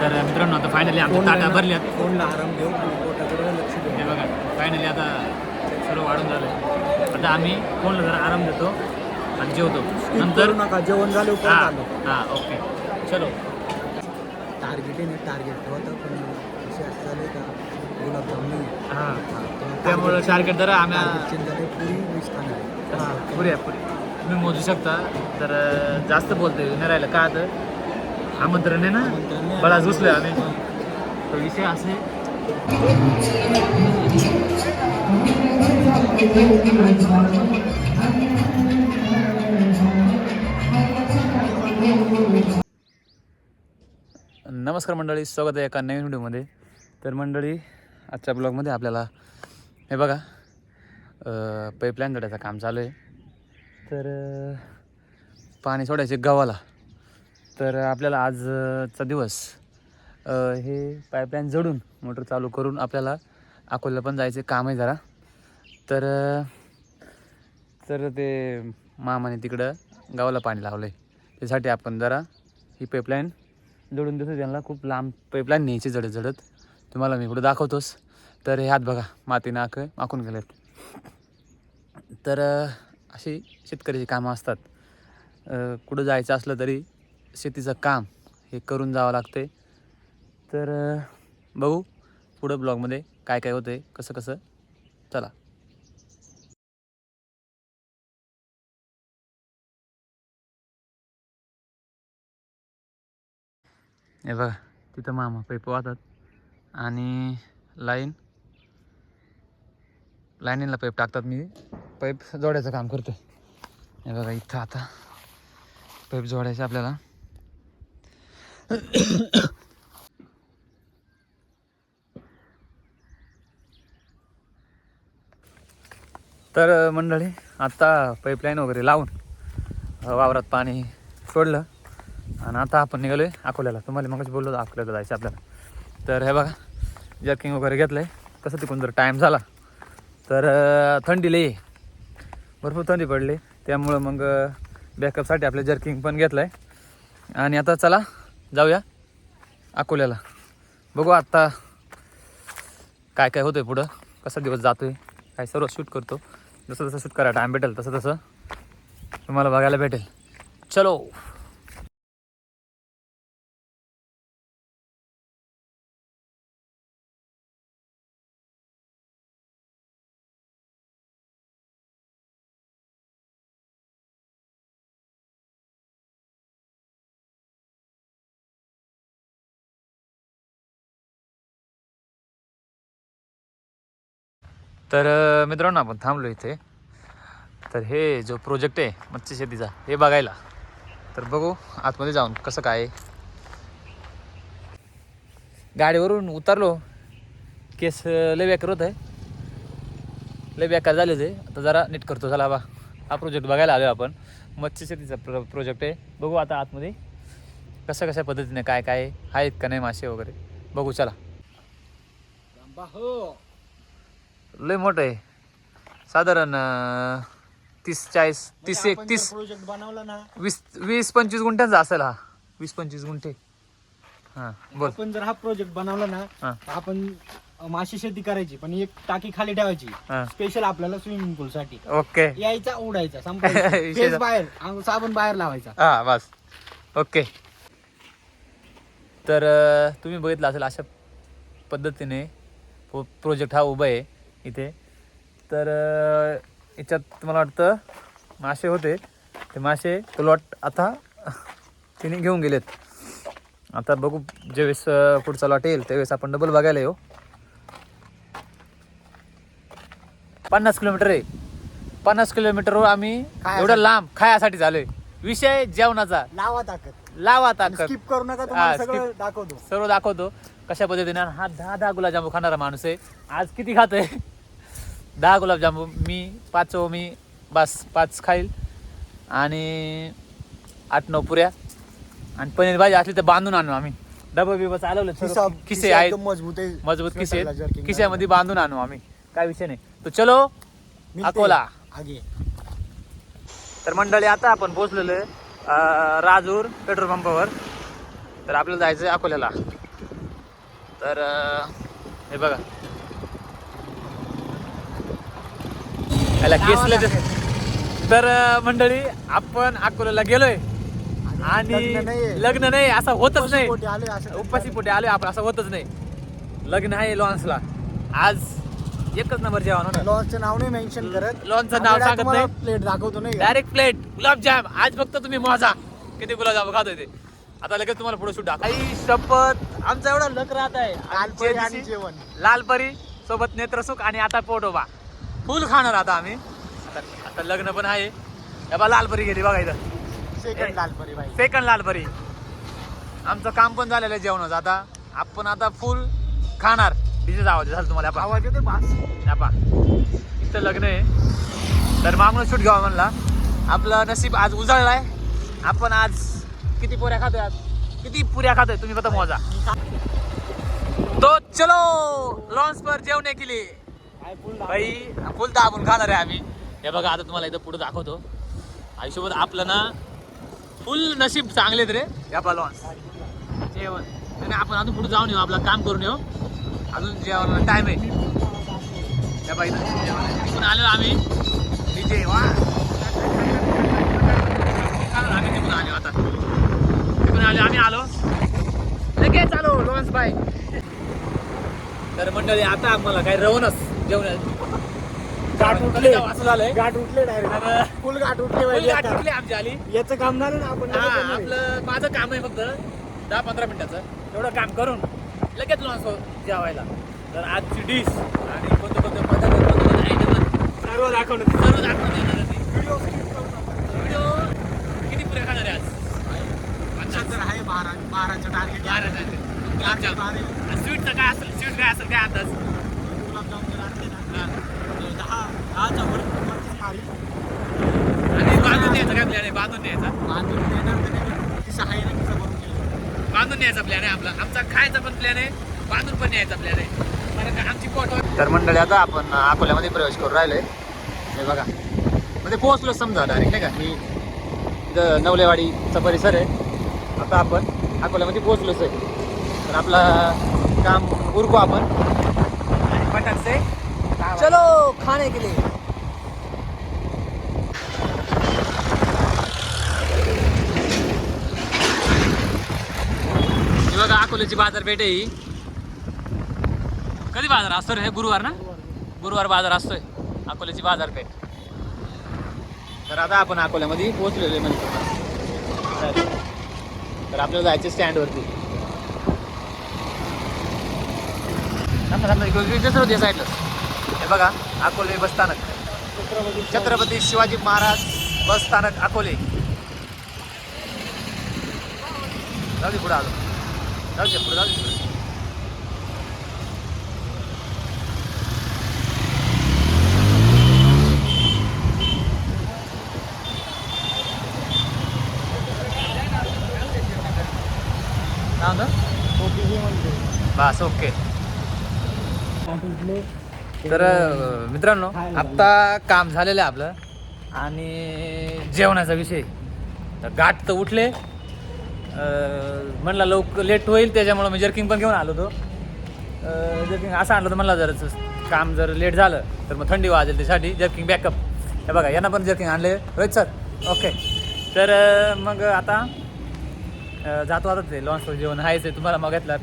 तर मित्रांनो आता फायनली आमच्या ताट्या भरल्यात. फोनला आराम देऊ, पोटाकडे लक्ष देऊ. हे बघा फायनली आता सर्व वाढून झालं. आता आम्ही फोनला जरा आराम देतो आणि जेवतो. नंतर नका जेवण झालं हां ओके चलो. टार्गेट आहे ना, टार्गेट ठेवतं पण असे असं झाले का गुलाबजाम नाही. हां त्यामुळं टार्गेट जरा आम्ही पुरी 20 खाणार. हां पुरी आहे पुरी तुम्ही मोजू शकता. तर जास्त बोलतोय नाही राहिलं का तर आमंत्रण आहे ना बळाच घुसलोय आम्ही. तो विषय असे नमस्कार मंडळी, स्वागत आहे एका नवीन व्हिडिओमध्ये. तर मंडळी आजच्या ब्लॉगमध्ये आपल्याला हे बघा पाईपलाईन जोडायचं काम चालू आहे. तर पाणी सोडायचे गावाला. तर आपल्याला आजचा दिवस हे पाईपलाईन जोडून मोटर चालू करून आपल्याला अकोल्याला पण जायचे काम आहे जरा. तर ते मामाने तिकडं गावाला पाणी लावलं आहे. त्यासाठी आपण जरा ही पाईपलाईन जोडून देतो. त्यांना खूप लांब पाईपलाईन न्यायची जडत जडत. तुम्हाला मी इकडं दाखवतोस. तर हे हात बघा मातीनं माखून गेलेत. तर अशी शेतकऱ्याची कामं असतात. कुठं जायचं असलं तरी शेतीचं काम हे करून जावं लागते. तर बघू पुढं ब्लॉगमध्ये काय काय होतं आहे, कसं कसं. चला. हे बघा तिथं मामा पाईप वाहतात आणि लाईनीला पाईप टाकतात. मी पाईप जोडायचं काम करतो. हे बघा इथं आता पाईप जोडायचं आपल्याला. तर मंडळी आत्ता पाईपलाईन वगैरे लावून वावरात पाणी सोडलं आणि आता आपण निघालो आहे अकोल्याला. तुम्हाला मगच बोललो अकोल्याला जायचं आपल्याला. तर हे बघा जर्किंग वगैरे घेतलं आहे. कसं तिकडून जर टाईम झाला तर थंडी लई भरपूर थंडी पडली. त्यामुळं मग बॅकअपसाठी आपलं जर्किंग पण घेतलं आहे. आणि आता चला जाऊया अकोल्याला. बघू आत्ता काय काय होतं आहे पुढं, कसा दिवस जातो आहे, काय सर्व शूट करतो. जसं जसं शूट करायला टाईम भेटेल तसं तसं तुम्हाला बघायला भेटेल. चलो. तर मित्रांनो आपण थांबलो इथे. तर हे जो प्रोजेक्ट आहे मत्स्य शेतीचा हे बघायला. तर बघू आतमध्ये जाऊन कसं काय. गाडीवरून उतरलो केस लय बेकार होत आहे, लय बेकार झाले ते. आता जरा नीट करतो. चला बा हा प्रोजेक्ट बघायला आलो आपण. मत्स्य शेतीचा प्रोजेक्ट आहे. बघू आता आतमध्ये कशा कशा पद्धतीने काय काय आहेत का नाही मासे वगैरे बघू. चला. लय मोठं आहे साधारण 30 प्रोजेक्ट बनवला ना 20-25 गुंठ्यांचा असेल हा. 20-25 गुंठे. हां बोल. आपण जर हा प्रोजेक्ट बनवला ना हां तर आपण माशी शेती करायची पण एक टाकी खाली ठेवायची हां स्पेशल आपल्याला स्विमिंग पूल साठी. ओके. यायचा उडायचा संपायचा. फेस बाहेर साबण बाहेर लावायचा. हां बस ओके. तर तुम्ही बघितलं असेल अशा पद्धतीने प्रोजेक्ट हा उभा आहे इथे. तर याच्यात मला वाटतं मासे होते. ते मासे तो लॉट आता तिने घेऊन गेलेत. आता बघू ज्यावेळेस पुढचा लॉट येईल त्यावेळेस आपण डबल बघायला येऊ. 50 किलोमीटर आहे. 50 किलोमीटरवर आम्ही एवढं लांब खायासाठी झालोय. विषय जेवणाचा. लावा ताकद. स्किप करू नका, तुम्हाला सगळं दाखवतो. सर्व दाखवतो कशा पद्धतीने. हा 10 गुलाबजामू खाणारा माणूस आहे. आज किती खातोय? 10 गुलाबजामू. मी 5 खाईल आणि 8-9 पुऱ्या आणि पनीर भाजी असली तर बांधून आणू आम्ही. डबा बिबा चालवलं. खिसे आहेत मजबूत खिसे. खिश्यामध्ये बांधून आणू आम्ही. काय विषय नाही. तो चलो अकोला. तर मंडळी आता आपण पोहोचलेलो आहे राजूर पेट्रोल पंपावर. तर आपल्याला जायचं आहे अकोल्याला. तर हे बघा याला केसले तर मंडळी आपण अकोल्याला गेलोय आणि लग्न नाही असं होतच नाही. उपाशी पोटी आलोय आपण असं होतच नाही. लग्न आहे लॉन्सला आज एकच नंबर जेवण होणार. लॉन्सचं नाव नाही मेन्शन करत. लॉन्सचं नाव सांगत नाही. प्लेट दाखवतो नाही डायरेक्ट प्लेट गुलाबजाम. आज फक्त तुम्ही मोजा किती गुलाबजाम खातोय ते. आता लगेच तुम्हाला पुढे शूट दाखव. आई शपथ आमचा एवढा लक राहत आहे. लालपरी आणि जेवण. लालपरी सोबत नेत्रसुख आणि आता पोटोबा फुल खाणार आता आम्ही. आता लग्न पण आहे. बा लालपरी गेली बघा इथं. सेकंड लालपरी भाई. सेकंड लालपरी. आमचं काम पण झालेलं आहे जेवणाचं. आता आपण आता फुल खाणार. डीजे आवाज झालं तुम्हाला आवाज येतो बास. इथं लग्न आहे तर मागून शूट घ्यावा म्हणला. आपलं नशीब आज उजळलाय. आपण आज किती पुऱ्या खातोय. आज किती पुऱ्या खातोय तुम्ही फक्त मोजा. तो चलो लॉन्स पर जेवणे के लिए भाई फुल दाबून खाणार आहे आम्ही. हे बघा आता तुम्हाला इथं पुढे दाखवतो. आयुष्यभर आपलं ना फुल नशीब चांगलेत रे. आपला लॉन्स जेवण आणि आपण अजून पुढे जाऊन येऊ. आपलं काम करून येऊ. अजून जेवणाला टाइम आहे. त्या बाई तिकडून आलो आम्ही. डीजे वा आम्ही तिकडून आलो. आता तिकडून आलो आम्ही. आलो लगेच आलो लॉन्स बाय. तर मंडळी आता आम्हाला काही रवणच जेवण गाठ उठले. असं झालंय. गाठ उठले डायरेक्ट. फुल गाठ उठले. गाठ उठली आमची आली. याचं काम झालं ना आपण. आपलं माझं काम आहे फक्त 10-15 मिनिटाचं. तेवढं काम करून लगेच लॉन्स जेवायला. तर आजची डिश आणि कोणतं कोणतं पदार्थ सर्व दाखवणं येणार. व्हिडिओ किती पुऱ्या खाणार आहे आज. तर आहे 12चं टार्गेट. 12 स्वीटचं काय असेल. स्वीट काय असेल काय अंदाज. दहाच्या वर मारी. आणि बांधून न्यायचं काय प्लॅन आहे. बांधून न्यायचा. बांधून देणार तर नाही. किस्सा आहे ना किस्सा भरून गेला. बांधून न्यायचा प्लॅन आहे आपला. आमचा खायचा पण प्लॅन आहे. बांधून पण न्यायचा प्लॅन आहे. कारण आमची पोट. तर मंडळी आता आपण अकोल्यामध्ये प्रवेश करून राहिलोय. हे बघा मध्ये पोहोचलो समजा डायरेक्ट नाही का. ही इथं नवलेवाडीचा परिसर आहे. आता आपण अकोल्यामध्ये पोहोचलोच आहे. तर आपलं काम उरकू आपण. पटाक से चलो खाने के लिए. बघा अकोल्याची बाजारपेठ आहे ही. कधी बाजार असतो रे. गुरुवार ना. गुरुवार बाजार असतोय अकोल्याची बाजारपेठ. तर आता आपण अकोल्यामध्ये पोहोचलेलो आहे म्हणजे. तर आपल्याला जायचं स्टँडवरती. साईडला हे बघा अकोले बस स्थानक. छत्रपती शिवाजी महाराज बस स्थानक अकोले. जाऊ दे पुढे आलो. जाऊ दे पुढे जाऊ दे. बस ओके. तर मित्रांनो आत्ता काम झालेलं आहे आपलं आणि जेवणाचा विषय. तर गाठ तर उठले. म्हणला लेट होईल त्याच्यामुळं मी जर्किंग पण घेऊन आलो. तो जर्किंग असं आणलं तर म्हणलं जर काम जर लेट झालं तर मग थंडी वाजेल त्यासाठी जर्किंग बॅकअप. हे बघा यांना पण जर्किंग आणले रोहित सर. ओके तर मग आता जातो. आता ते लॉन्सवर जेवण आहेच आहे. तुम्हाला बघितलं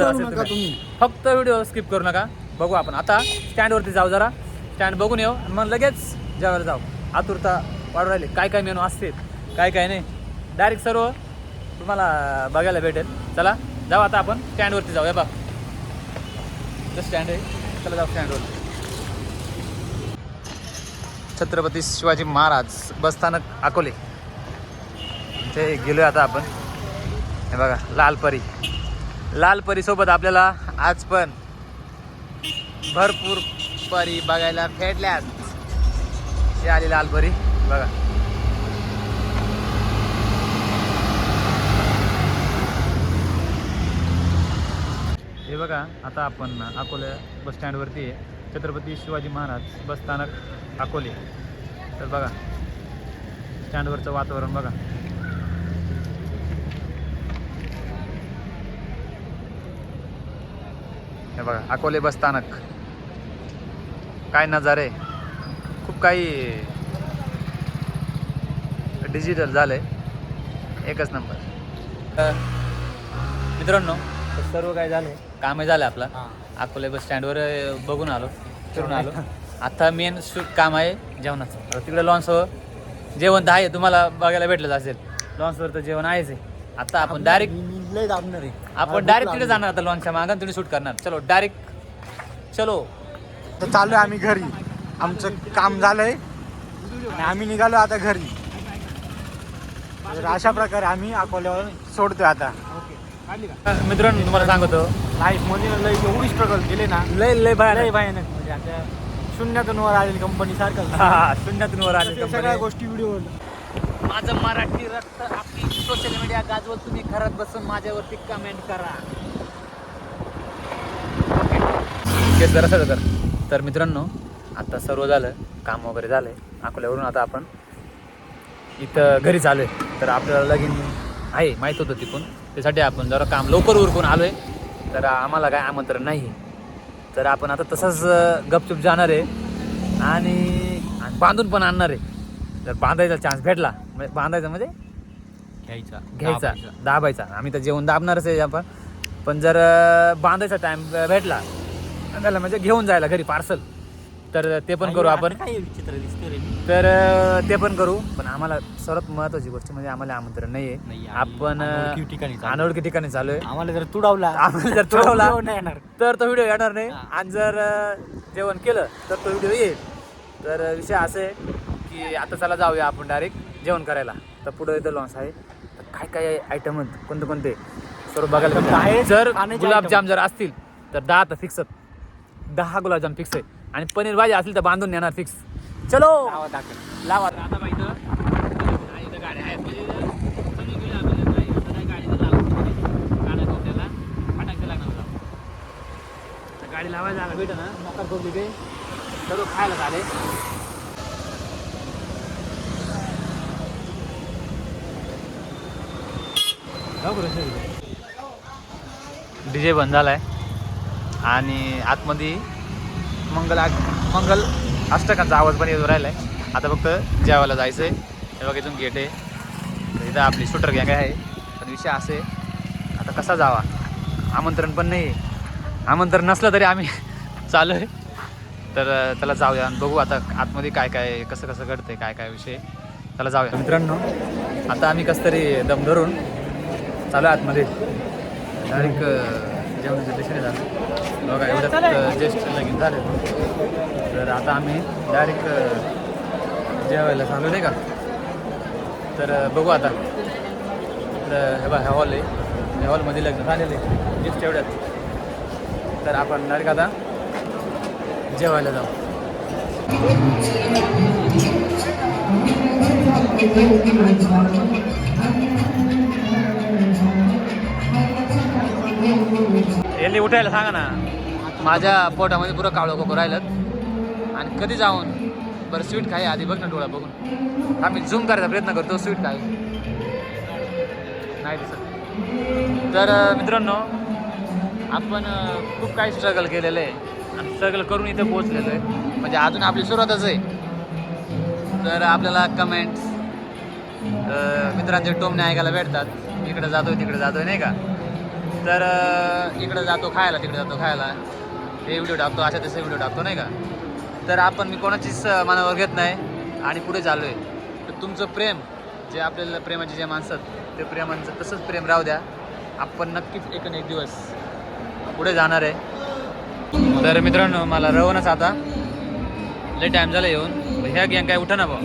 असेल तुम्ही. फक्त व्हिडिओ स्किप करू नका. बघू आपण आता स्टँडवरती जाऊ. जरा स्टँड बघून येऊ आणि मग लगेच जेवायला जाऊ. आतुरता वाढू राहिली. काय काय मेनू असते काय काय नाही. डायरेक्ट सर्व तुम्हाला बघायला भेटेल. चला जाऊ आता आपण स्टँडवरती जाऊ. बा स्टँड आहे. चला जाऊ स्टँडवरती. छत्रपती शिवाजी महाराज बस स्थानक अकोले ते गेलो आता आपण. हे बघा लालपरी सोबत आपल्याला आज पण भरपूर परी बघायला भेटल्यात. हे आली लालपरी बघा. हे बघा आता आपण अकोले बस स्टँडवरती आहे. छत्रपती शिवाजी महाराज बस स्थानक अकोले. तर बघा स्टँडवरचं वातावरण बघा. हे बघा अकोले बस स्थानक, काय नजारे, खूप काही डिजिटल झालंय, एकच नंबर. मित्रांनो सर्व काय झालंय, कामही झालं आपलं. अकोले बस स्टँडवर बघून आलो, फिरून आलो. आता मेन काम आहे जेवणाचं. तिकडे लॉन्सवर जेवण तर आहे, तुम्हाला बघायला भेटलंच असेल. लॉन्सवर तर जेवण आहेच आहे. आता आपण डायरेक्ट तिकडे जाणार. आता लॉन्चच्या मागं तुम्ही शूट करणार. चलो डायरेक्ट चलो. तर चालू आम्ही घरी, आमचं काम झालंय आणि आम्ही निघालो आता घरी. तर अशा प्रकारे आम्ही अकोल्यावर सोडतोय आता. मित्रांनो तुम्हाला सांगतो, लाईफ मध्ये लय एवढी स्ट्रगल केले ना, लय भयानक भयानक. म्हणजे आता शून्यातून वर आलेली कंपनी सारखं शून्यातून वर आली सगळ्या गोष्टी व्हिडिओ. माझं मराठी रक्त आपली सोशल मीडिया गाजवत, तुम्ही घरात बसून माझ्यावरती कमेंट करा. जरा तर मित्रांनो आता सर्व झालं, काम वगैरे झालंय अकोल्यावरून. आता आपण इथं घरी चालू आहे. तर आपल्याला लगीन आहे माहीत होतं तिकून, त्यासाठी आपण जरा काम लवकर उरकून आलोय. तर आम्हाला काय आमंत्रण नाही, तर आपण आता तसंच गपचूप जाणार आहे आणि बांधून पण आणणार आहे. जर बांधायचा चान्स भेटला, बांधायचा म्हणजे घ्यायचा दाबायचा. आम्ही तर जेवण दाबणारच आहे आपण, पण जर बांधायचा टाइम भेटला त्याला म्हणजे घेऊन जायला घरी पार्सल, तर ते पण करू आपण. तर ते पण करू. पण आम्हाला सर्वात महत्वाची गोष्ट म्हणजे आम्हाला आमंत्रण नाहीये. आपण अनोळखी ठिकाणी चालू आहे. आम्हाला जर तुडवला तर तो व्हिडिओ येणार नाही, आणि जर जेवण केलं तर तो व्हिडिओ येईल. तर विषय असे आहे की आता चला जाऊया आपण डायरेक्ट जेवण करायला. तर पुढे इथं लॉन्च आहे, तर काय काय आयटम कोणते कोणते सर्व बघायला आहे. जर गुलाबजाम जर असतील तर 10 तर फिक्स, 10 गुलाबजाम फिक्स आहे. आणि पनीर भाजी असली तर बांधून नेणार फिक्स. चलो लावा आता बाई. इथं गाड्या आहेत म्हणजे गाडी लावायला जायला भेट ना, मोकार करून तिथे सर्व खायला झाले. डीजे बंद झालाय आणि आतमध्ये मंगल अष्टकांचा आवाज पण येतो राहिलाय. आता फक्त जेवायला जायचंय. हे बघा इथून गेट आहे, इथं आपली शूटर गँग आहे. पण विषय असे आता कसा जावा, आमंत्रण पण नाही. आमंत्रण नसलं तरी आम्ही चालू आहे. तर त्याला जाऊया आणि बघू आता आतमध्ये काय काय कसं कसं घडतंय, काय काय विषय. त्याला जाऊया मित्रांनो. आता आम्ही कसं तरी दम धरून चालू आहे आतमध्ये. डायरेक्ट जेवणाच्या दिशेने झालं बघा. एवढ्यात ज्येष्ठ लगीन झाले. तर आता आम्ही डायरेक्ट जेवायला चालू नाही का. तर बघू आता. तर हे बघा हा हॉल आहे, या हॉलमध्ये लग्न झालेले ज्येष्ठ एवढ्यात. तर आपण डायरेक्ट आता जेवायला जाऊ. यांनी उठायला सांगा ना, माझ्या पोटामध्ये पुरं कावळं कोको राहिलं. आणि कधी जाऊन बरं स्वीट खाय आधी बघ ना, डोळा बघून. आम्ही झूम करायचा प्रयत्न करतो, स्वीट काय नाही दिसत. तर मित्रांनो आपण खूप काही स्ट्रगल केलेलं आहे आणि स्ट्रगल करून इथे पोहोचलेलो आहे. म्हणजे अजून आपली सुरुवातच आहे. तर आपल्याला कमेंट्स मित्रांचे टोमणे ऐकायला भेटतात, इकडे जातोय तिकडे जातोय नाही का. तर इकडे जातो खायला, तिकडे जातो खायला, हे व्हिडिओ टाकतो, अशा तसे व्हिडिओ टाकतो नाही का. तर आपण मी कोणाचीच मनावर घेत नाही आणि पुढे चालू आहे. तर तुमचं प्रेम जे आपल्याला प्रेमाचे जे माणसं ते प्रेमांचं तसंच प्रेम राहू द्या. आपण नक्कीच एक ना एक दिवस पुढे जाणार आहे. तर मित्रांनो मला रवणच आता लय टाईम झाला येऊन. ह्या गँग काय उठा ना भाऊ,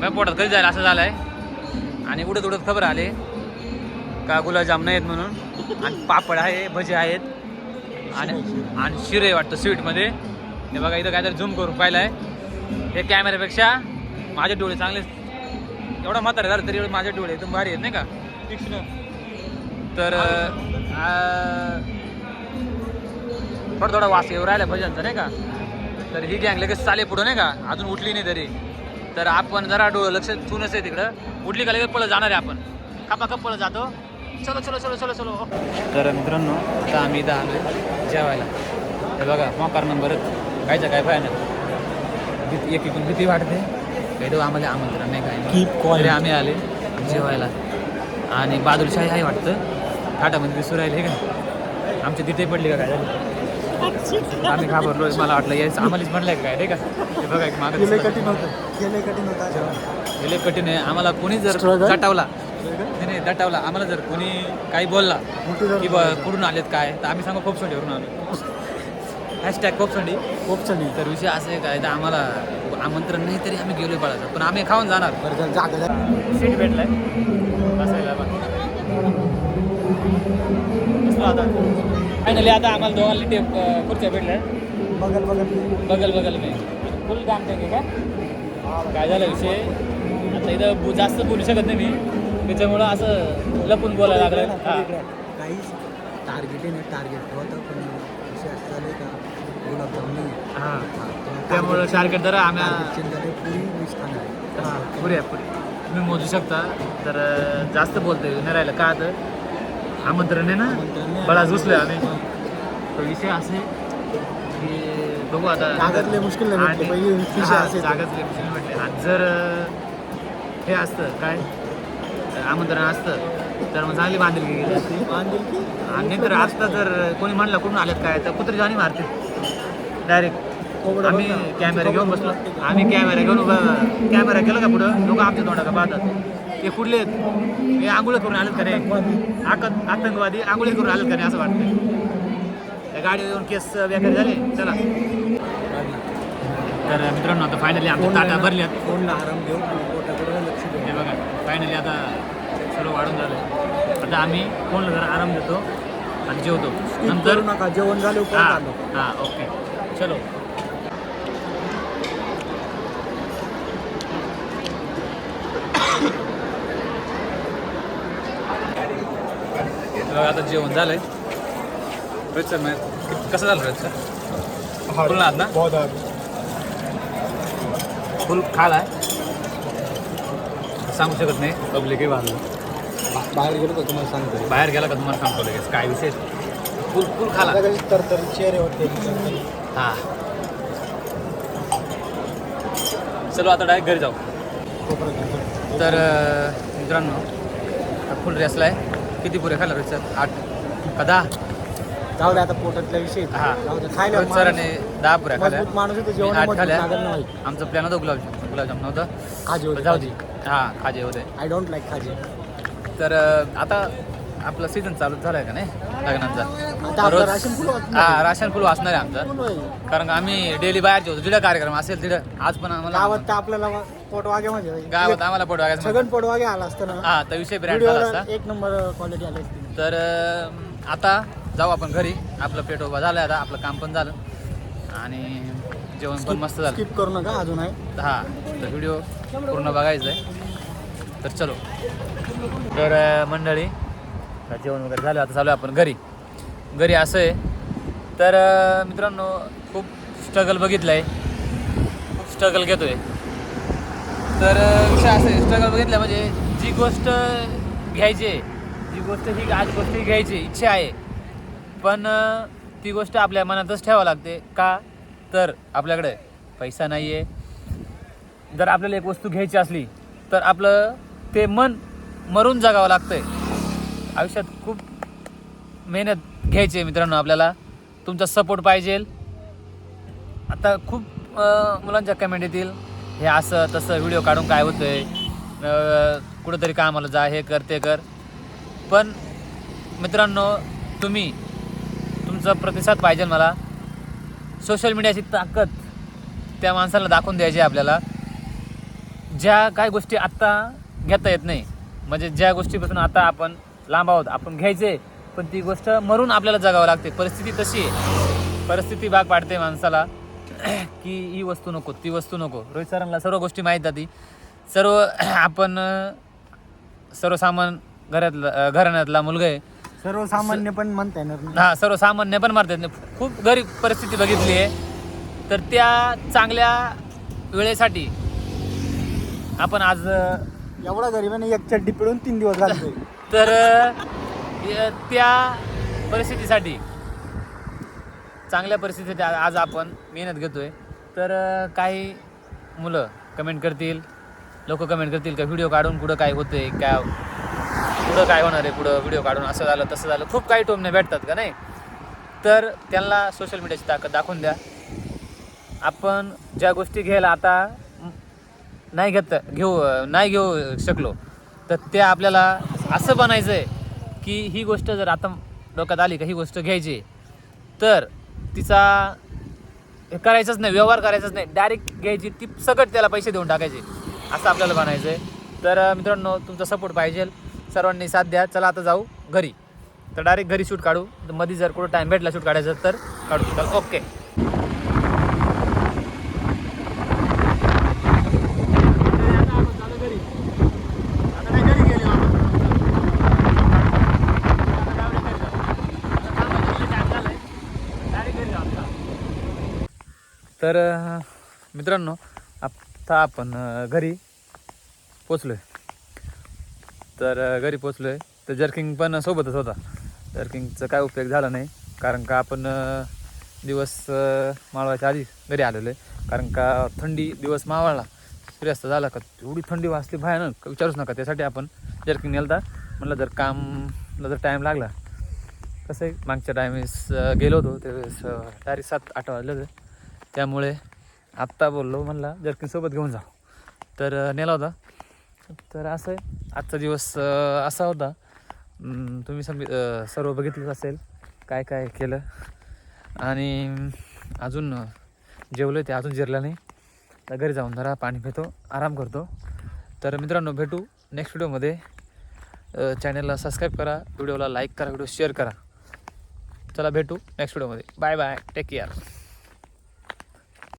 मग पोटात कधी जायला असं झालं आहे. आणि उडत उडत खबर आले का गुलाबजाम नाही आहेत म्हणून. आणि पापड आहे, भजी आहेत आणि शिरे वाटतं स्वीटमध्ये. हे बघा इथं काहीतरी झूम करून पाहिलं आहे. हे कॅमेऱ्यापेक्षा माझे डोळे चांगले, एवढा म्हातारा झाला तरी माझे डोळे एकदम भारी आहेत नाही का, तीक्ष्ण. तर थोडा वास येऊ राहिला भज्यांचा नाही का. तर ही गँग लगेच चाले पुढं नाही का, अजून उठली नाही तरी. तर आपण जरा डोळं लक्ष ठेवूनच आहे तिकडं. उठली का लगेच पळत जाणार आहे आपण, खपाखप पळत जातो. चलो चलो चलो चलो चलो. तर मित्रांनो आता आम्ही इथं आलोय जेवायला. हे बघा मोकार नंबरच कायचं काय पाहिजे एक एकूण भीती वाटते काही तो आम्हाला आमंत्रण नाही काय तरी आम्ही आले जेवायला. आणि बादुलशाही आहे वाटतं थाटामध्ये दिसू राहिले का आमची तिथे पडली का काय झालं आम्ही घाबरलो. मला वाटलं यायचं आम्हालाच म्हणलंय काय ठीक आहे. हे बघा एक मागं कठीण होतं गेले कठीण आहे आम्हाला. कोणी जर दटावला नाही दटावला आम्हाला जर कोणी काही बोलला की कुठून आलेत काय तर आम्ही सांगू खोपसंडीवरून आलो. हॅशटॅग खोपसंडी. तर विषय असं आहे काय तर आम्हाला आमंत्रण नाही तरी आम्ही गेलोय बाळाचं पण आम्ही खाऊन जाणार. सीट भेटलाय बसायला आता फायनली. आता आम्हाला दोघांना ते खुर्च्या भेटल्या बगल नाही फुल काम टाके का काय झालं विषय. आता इथं जास्त बोलू शकत नाही मी त्याच्यामुळं असं लपून बोलायला लागलं. काही टार्गेट होतं पण विषय असं झालं का गुलाबजामुन हां त्यामुळं टार्गेट जरा आम्ही पुरी तुम्ही मोजू शकता. तर जास्त बोलतोय नाही राहिलं का तर आमंत्रण आहे ना बळा घुसलोय आम्ही. तो विषय असे की बघू आता जागातले मुश्किल जागाच मुश्किल म्हटले. आणि जर हे असतं काय आमंत्रण असतं तर मग चांगली बांधिलकी गेली असती. आणि तर आत्ता जर कोणी म्हणलं कुठून आलेत काय तर कुत्री जाणी मारते डायरेक्ट. आम्ही कॅमेरा घेऊन बसलो. आम्ही कॅमेरा घेऊन कॅमेरा केला का पुढं लोक आमच्या तोंडा का पाहतात ते कुठले हे आंघोळ करून आलेत का रे आतंकवादी आंघोळी करून आलेत का रे असं वाटतं. त्या गाडीवर येऊन केस वगैरे झाले. चला तर मित्रांनो आता फायनली आमच्या ताटा भरल्यात. हे बघा फायनली आता सर्व वाढून झालं. आता आम्ही फोनला जरा आराम देतो आणि जेवतो नंतर नका जेवण झालं. हां ओके चलो. आता जेवण झालंय. रोहित सर मग कसं झालं रोहित सर फुल ना आता फुल खालाय सांगू शकत नाही. पब्लिकही वाढलं बाहेर गेलो का तुम्हाला सांगतो. बाहेर गेला का तुम्हाला सांगतो लगेच काय विषय फुल खाला तर चेहरे होते. हां चलो आता डायरेक्ट घरी जाऊ. तर मित्रांनो फुल रेसला आहे. किती पुरे खाल्ला रोहित सर 8 का 10 जाऊ दे आता पोटातल्या विषय. हां खायला रोहित सरांनी 10 पुऱ्या खाल्ल्या. माणूस होते जेवण 8 खाल्ल्या. आमचं प्लॅन होतं गुलाबजाम नव्हतं खाजे होते. जाऊ दे हां खाजे होते. आय डोंट लाईक खाजे. तर आता आपला सीझन चालू झाला आहे का नाही लग्नाचा. रोज राशन फुल वाचणार आहे आमचं कारण आम्ही डेली बाहेर जेवतो. जिथं कार्यक्रम असेल तिथं आज पण आम्हाला गावात आपल्याला पोटवाग्यामध्ये गावात आम्हाला पोटवागायचं सगळं पोटवागे आला असतं ना. हां तर विषय ब्रँड झाला असता. एक नंबर क्वालिटी आली असती. तर आता जाऊ आपण घरी. आपलं पेट उभा झालं आता आपलं काम पण झालं आणि जेवण पण मस्त झालं. स्किप करू नका अजून आहे. हां तर व्हिडिओ पूर्ण बघायचं आहे. तर चलो तर मंडळी जेवण वगैरे झालं आता चालू आहे आपण घरी असं आहे. तर मित्रांनो खूप स्ट्रगल बघितलं आहे खूप स्ट्रगल घेतो आहे. तर विषय असं आहे स्ट्रगल बघितलं म्हणजे जी गोष्ट घ्यायची आहे जी गोष्ट ही घ्यायची इच्छा आहे पण ती गोष्ट आपल्या मनातच ठेवावं लागते का तर आपल्याकडे पैसा नाही आहे. जर आपल्याला एक वस्तू घ्यायची असली तर आपलं ते मन मरून जगावं लागतंय. आयुष्यात खूप मेहनत घ्यायची आहे मित्रांनो आपल्याला. तुमचा सपोर्ट पाहिजे. आता खूप मुलांच्या कमेंट येतील हे असं तसं व्हिडिओ काढून काय होतं आहे कुठंतरी कामाला जा हे कर ते कर. पण मित्रांनो तुमचा प्रतिसाद पाहिजे मला. सोशल मीडियाची ताकद त्या माणसाला दाखवून द्यायची आपल्याला. ज्या काही गोष्टी आत्ता घेता येत नाही म्हणजे ज्या गोष्टीपासून आता आपण लांब आहोत आपण घ्यायचे पण ती गोष्ट मरून आपल्याला जगावं लागते. परिस्थिती तशी आहे. परिस्थिती भाग पाडते माणसाला की ही वस्तू नको ती वस्तू नको. रोहित सरांना सर्व गोष्टी माहीत जाती. सर्व आपण सर्वसामान घराण्यातला मुलगा आहे. सर्वसामान्य पण म्हणता येणार नाही. हां सर्वसामान्य पण मारता येत नाही. खूप गरीब परिस्थिती बघितली आहे. तर त्या चांगल्या वेळेसाठी आपण आज एवढा गरीबाने एक चड्डी पिळून 3 दिवस घालतोय. तर त्या परिस्थितीसाठी चांगल्या परिस्थितीसाठी आज आपण मेहनत घेतोय. तर काही मुलं कमेंट करतील, लोक कमेंट करतील का व्हिडिओ काढून कुठं काय होतंय, काय पुढं काय होणार आहे, पुढं व्हिडिओ काढून असं झालं तसं झालं, खूप काही टोमणे भेटतात का नाही. तर त्यांना सोशल मीडियाची ताकद दाखवून द्या. आपण ज्या गोष्टी घ्यायला आता नाही घेऊ शकलो, तर ते आपल्याला असं बनायचं आहे की ही गोष्ट जर आता डोक्यात आली का ही गोष्ट घ्यायची, तर तिचा हे करायचंच नाही, व्यवहार करायचाच नाही, डायरेक्ट घ्यायची, ती सगळं त्याला पैसे देऊन टाकायचे, असं आपल्याला बनायचं आहे. तर मित्रांनो, तुमचा सपोर्ट पाहिजे, सर्वांनी साथ द्या. चला आता जाऊ घरी. तर डायरेक्ट घरी शूट काढू. मध्ये जर कुठं टाईम भेटला शूट काढायचं तर काढू. चल ओके. तर मित्रांनो, आता आपण घरी पोचलो आहे. तर घरी पोचलो आहे. तर जर्किंग पण सोबतच होता. जर्किंगचं काय उपयोग झाला नाही, कारण का आपण दिवस मावळायच्या आधी घरी आलेलो आहे. कारण का थंडी, दिवस मावळला, सूर्यास्त झाला का एवढी थंडी वाजली भयानक, विचारूच नका. त्यासाठी आपण जर्किंग नेलता. म्हटलं जर कामला जर टाईम लागला, कसं आहे मागच्या टायमेस गेलो होतो त्यावेळेस डायरेक्ट 7-8 वाजले होते. त्यामुळे आत्ता बोललो, म्हणला जर्किंग सोबत घेऊन जा. तर नेला होता. तर असं आहे, आजचा दिवस असा होता. तुम्ही सर्व बघितलंच असेल काय काय केलं. आणि अजून जेवलो ते अजून जिरलं नाही. तर घरी जाऊन जरा पाणी पितो, आराम करतो. तर मित्रांनो, भेटू नेक्स्ट व्हिडिओमध्ये. चॅनलला सबस्क्राईब करा, व्हिडिओला लाईक करा, व्हिडिओ शेअर करा. चला भेटू नेक्स्ट व्हिडिओमध्ये. Bye bye, take care.